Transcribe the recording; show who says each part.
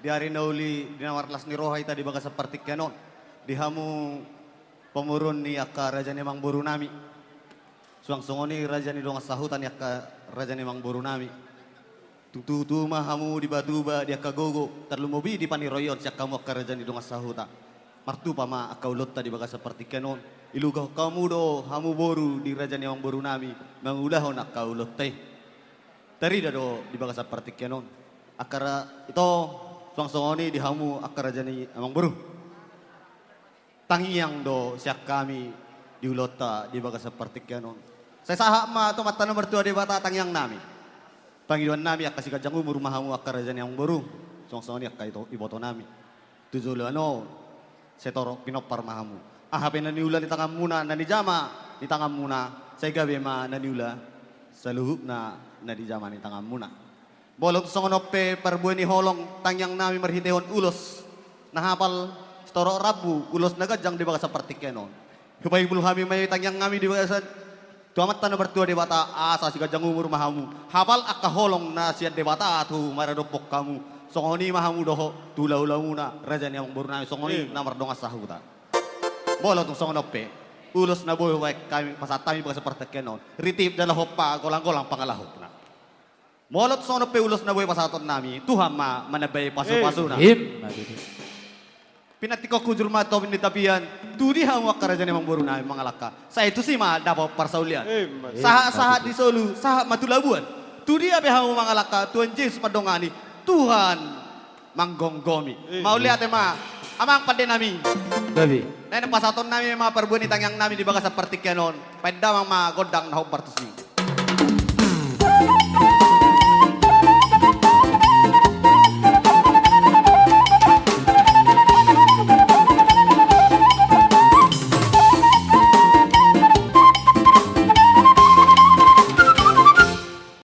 Speaker 1: di hari nauli dinawarlas ni rohay tadi baga seperti kenon. Dihamu pemurun ni akka raja ni mang buru nami. Suang-sungoni raja ni dongas sahutan akka raja ni mang buru nami. Tutu mahamu di batuba di akka gogo terlumobi di paniroyon siak kamu akka raja ni dongas sahuta. Martu pama akka ulot tadi baga seperti kenon. Ilugaw kamu do hamu boru di raja ni mang buru nami mangulahon akka ulot teh. Tari do di baga seperti kenon. Akara itu suang-sungoni di hamu akka raja ni mang buru. Tangiang do siak kami di ulota di baga seperti kenon. Saya sahak ma to mata nomor 2 di bata tangiang nami. Panggilan nami akka si kajang umur mahamu akka raja ni mang buru. Suang-sungoni akka itu iboto nami. Tujulo ano setoro pinopar mahamu. Hape na niula ni tangam muna na ni jama ni tangam muna. Saya gabi ma na niula sa luhub na di jama ni tangam muna. Bolong songonope perbuan ni holong tangyang nami merhitehon ulos. Nahapal setoro rabu ulos nagajang di baga seperti kenon. Hupay bulu kami may tangyang nami di baga tuamat tanah bertua di bata asa si kajang umur mahamu. Hapal akka holong na siya di bata tu maradopok kamu. Songoni mahamu doho tula-ula muna raja ni ang buru nami songoni namar dongas sahuta. Bolo tung songonope ulos na boy wae kami pasatami baga seperti kenon. Ritip dalah hopa golang-golang pangalahop na. Molot songonope ulos na boy pasaton nami Tuhan ma manabay paso-paso na. Pinatiko kujul mato pinitapian. Tudi hamu akka raja ni mang buru nami mangalaka. Saya itu sih mah dapat parsaulian. Sahat di Solo, sahat Matulabuan. Tudi abe hamu mangalaka Tuhan Yesus madongani. Tuhan manggonggomi. Mau lihat ma amang pade nami.
Speaker 2: Gabi.
Speaker 1: Nah, pasaton nami ma perbuan itang yang nami di baga seperti kenon. Peda mang ma godang na partusi.